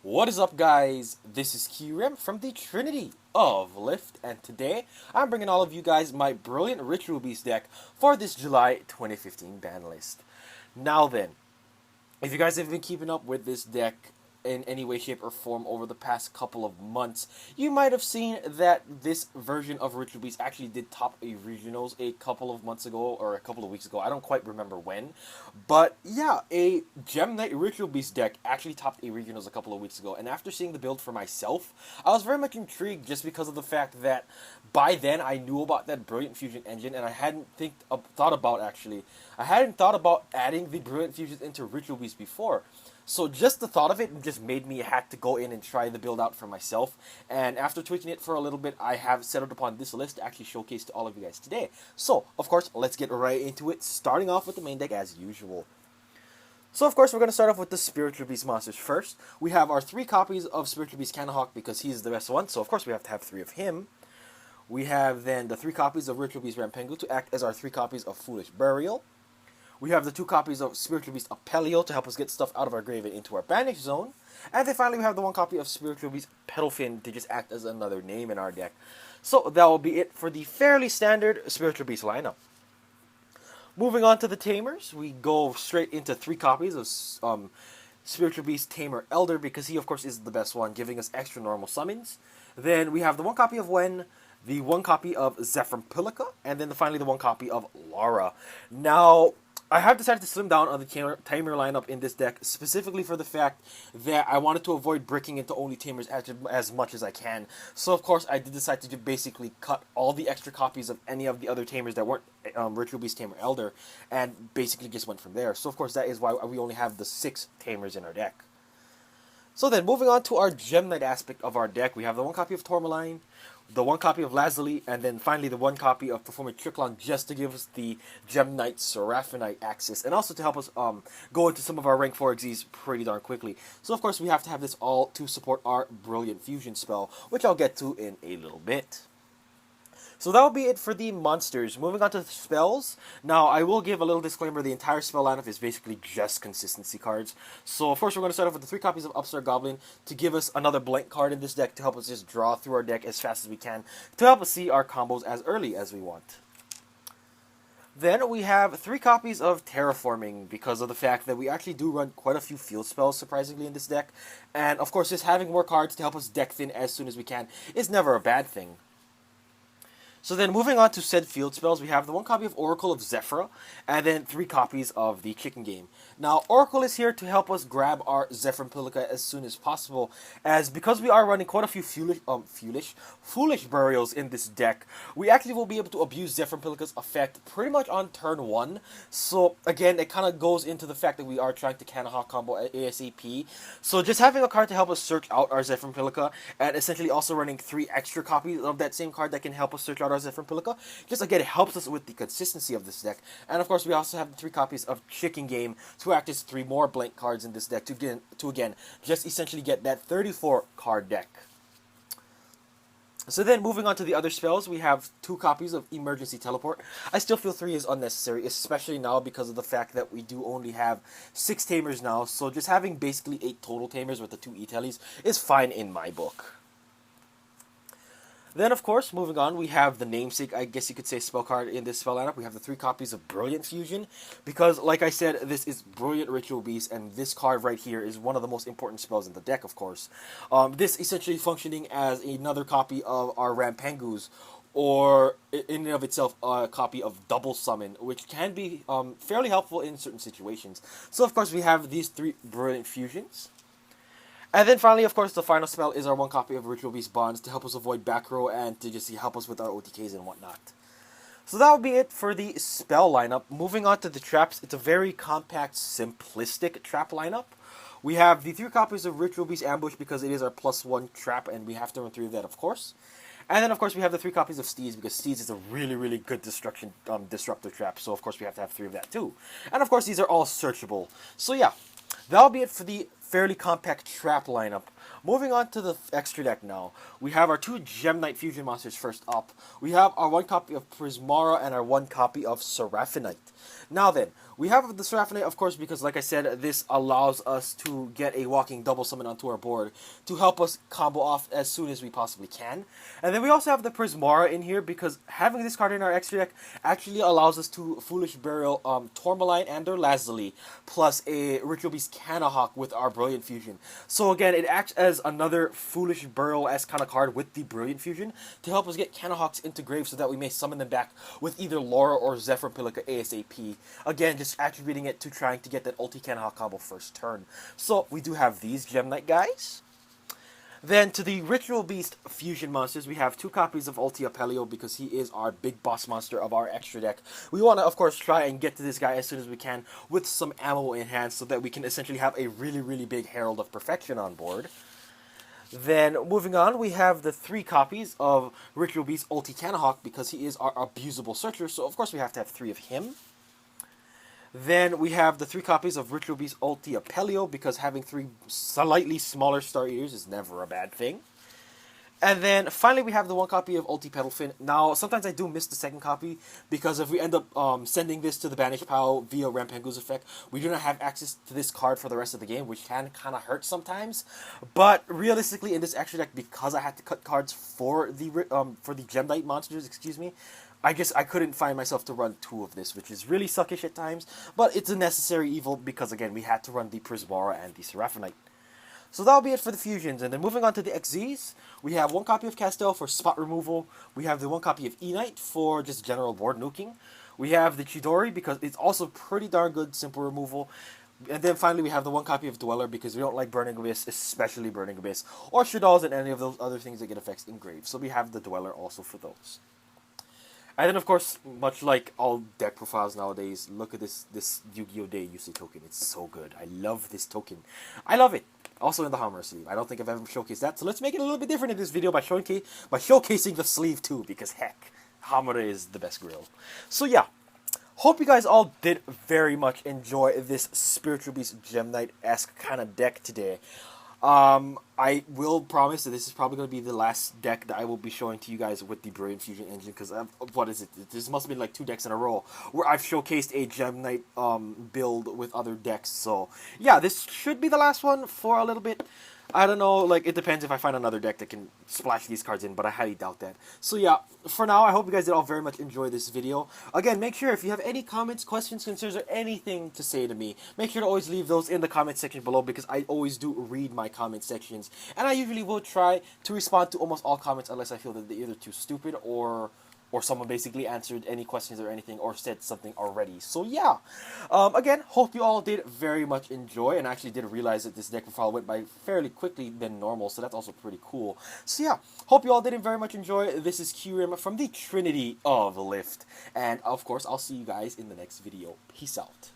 What is up, guys? This is Kirim from the Trinity of Lift, and today I'm bringing all of you guys my brilliant Ritual Beast deck for this July 2015 ban list. Now then, if you guys have been keeping up with this deck in any way, shape, or form over the past couple of months, you might have seen that this version of Ritual Beast actually did top a regionals a couple of months ago, or a couple of weeks ago. I don't quite remember when. But yeah, a Gem Knight Ritual Beast deck actually topped a regionals a couple of weeks ago. And after seeing the build for myself, I was very much intrigued just because of the fact that by then I knew about that Brilliant Fusion engine, and I hadn't thought about adding the Brilliant Fusions into Ritual Beast before. So just the thought of it just made me had to go in and try the build out for myself. And after tweaking it for a little bit, I have settled upon this list to actually showcase to all of you guys today. So, of course, let's get right into it, starting off with the main deck as usual. So, of course, we're going to start off with the Spiritual Beast monsters first. We have our 3 copies of Spiritual Beast Cannahawk because he's the best one, so of course we have to have 3 of him. We have then the 3 copies of Ritual Beast Rampengu to act as our 3 copies of Foolish Burial. We have the 2 copies of Spiritual Beast Apelio to help us get stuff out of our grave and into our banish zone. And then finally we have the 1 copy of Spiritual Beast Petalfin to just act as another name in our deck. So that will be it for the fairly standard Spiritual Beast lineup. Moving on to the Tamers, we go straight into 3 copies of Spiritual Beast Tamer Elder because he of course is the best one, giving us extra normal summons. Then we have the 1 copy of Wen, the 1 copy of Zephyr-Pilica, and then finally the 1 copy of Lara. Now, I have decided to slim down on the Tamer lineup in this deck, specifically for the fact that I wanted to avoid breaking into only Tamers as much as I can. So, of course, I did decide to basically cut all the extra copies of any of the other Tamers that weren't Ritual Beast Tamer Elder, and basically just went from there. So, of course, that is why we only have the 6 Tamers in our deck. So then, moving on to our Gem Knight aspect of our deck, we have the 1 copy of Tourmaline, the 1 copy of Lazuli, and then finally the 1 copy of Performer Tricklon just to give us the Gem Knight Seraphonite axis, and also to help us go into some of our rank 4 XZs pretty darn quickly. So of course we have to have this all to support our Brilliant Fusion spell, which I'll get to in a little bit. So that will be it for the monsters. Moving on to the spells. Now, I will give a little disclaimer. The entire spell lineup is basically just consistency cards. So, of course, we're going to start off with the 3 copies of Upstart Goblin to give us another blank card in this deck to help us just draw through our deck as fast as we can to help us see our combos as early as we want. Then we have 3 copies of Terraforming because of the fact that we actually do run quite a few field spells, surprisingly, in this deck. And, of course, just having more cards to help us deck thin as soon as we can is never a bad thing. So then moving on to said field spells, we have the 1 copy of Oracle of Zephyra, and then 3 copies of the Chicken Game. Now, Oracle is here to help us grab our Zephyr-Pilica as soon as possible, as because we are running quite a few Foolish Burials in this deck, we actually will be able to abuse Zephyr-Pilica's effect pretty much on turn 1. So, again, it kind of goes into the fact that we are trying to Cannahawk combo ASAP. So just having a card to help us search out our Zephyr-Pilica, and essentially also running 3 extra copies of that same card that can help us search out our Zephyr-Pilica, just again, it helps us with the consistency of this deck. And of course, we also have the 3 copies of Chicken Game to act as 3 more blank cards in this deck to again, just essentially get that 34 card deck. So then, moving on to the other spells, we have 2 copies of Emergency Teleport. I still feel 3 is unnecessary, especially now because of the fact that we do only have 6 Tamers now, so just having basically 8 total Tamers with the 2 E-Teles is fine in my book. Then, of course, moving on, we have the namesake, I guess you could say, spell card in this spell lineup. We have the 3 copies of Brilliant Fusion, because, like I said, this is Brilliant Ritual Beast, and this card right here is one of the most important spells in the deck, of course. This essentially functioning as another copy of our Rampengus, or in and of itself a copy of Double Summon, which can be fairly helpful in certain situations. So, of course, we have these 3 Brilliant Fusions. And then finally, of course, the final spell is our 1 copy of Ritual Beast Bonds to help us avoid back row and to just help us with our OTKs and whatnot. So that will be it for the spell lineup. Moving on to the traps, it's a very compact, simplistic trap lineup. We have the 3 copies of Ritual Beast Ambush because it is our +1 trap, and we have to run through that, of course. And then, of course, we have the 3 copies of Steeds because Steeds is a really, really good disruptor trap, so of course we have to have 3 of that too. And of course, these are all searchable. So yeah, that'll be it for the fairly compact trap lineup. moving on to the extra deck now. We have our two Gem Knight Fusion monsters first up. We have our one copy of Prismara and our one copy of Seraphinite. Now then, we have the Seraphinite, of course, because like I said, this allows us to get a walking double summon onto our board to help us combo off as soon as we possibly can. And then we also have the Prismara in here because having this card in our extra deck actually allows us to Foolish Burial Tourmaline and or Lazuli plus a Ritual Beast Canahawk with our Brilliant Fusion. So again, it acts as another Foolish Burial-esque kind of card with the Brilliant Fusion to help us get Canahawks into grave so that we may summon them back with either Laura or Zephyr-Pilica ASAP. Again, just attributing it to trying to get that ulti Canahawk combo first turn. So we do have these Gem Knight guys. Then to the Ritual Beast Fusion monsters, we have two copies of Ulti Apelio because he is our big boss monster of our extra deck. We want to, of course, try and get to this guy as soon as we can with some ammo in hand so that we can essentially have a really big Herald of Perfection on board. Then, moving on, we have the three copies of Ritual Beast Ulti Canahawk because he is our abusable searcher, so of course we have to have three of him. Then we have the three copies of Ritual Beast Ulti Apelio because having three slightly smaller Star Eaters is never a bad thing. And then finally we have the one copy of Ulti Petalfin. Now sometimes I do miss the second copy because if we end up sending this to the Banished Pal via Rampangu's effect, we do not have access to this card for the rest of the game, which can kind of hurt sometimes. But realistically in this extra deck, because I had to cut cards for the Gem Knight monsters, I guess I couldn't find myself to run two of this, which is really suckish at times, but it's a necessary evil because, again, we had to run the Prismara and the Seraphinite. So that'll be it for the fusions, and then moving on to the XZs, we have one copy of Castel for spot removal, we have the one copy of E-Knight for just general board nuking, we have the Chidori because it's also pretty darn good simple removal, and then finally we have the one copy of Dweller because we don't like Burning Abyss, especially Burning Abyss, or Shaddolls and any of those other things that get effects engraved, so we have the Dweller also for those. And then, of course, much like all deck profiles nowadays, look at this Yu-Gi-Oh! Day Yusei token. It's so good. I love this token. I love it. Also in the Hammer sleeve. I don't think I've ever showcased that, so let's make it a little bit different in this video by showcasing the sleeve too, because heck, Hammer is the best grill. So yeah, hope you guys all did very much enjoy this Spiritual Beast Gem Knight-esque kind of deck today. I will promise that this is probably going to be the last deck that I will be showing to you guys with the Brilliant Fusion engine, because what is it? This must have been like 2 decks in a row where I've showcased a Gem Knight build with other decks. So yeah, this should be the last one for a little bit. I don't know, like, it depends if I find another deck that can splash these cards in, but I highly doubt that. So yeah, for now, I hope you guys did all very much enjoy this video. Again, make sure if you have any comments, questions, concerns, or anything to say to me, make sure to always leave those in the comment section below, because I always do read my comment sections. And I usually will try to respond to almost all comments unless I feel that they're either too stupid or someone basically answered any questions or anything or said something already. So yeah, again, hope you all did very much enjoy, and I actually did realize that this deck profile went by fairly quickly than normal, so that's also pretty cool. So yeah, hope you all did very much enjoy. This is QRim from the Trinity of Lift, and of course, I'll see you guys in the next video. Peace out.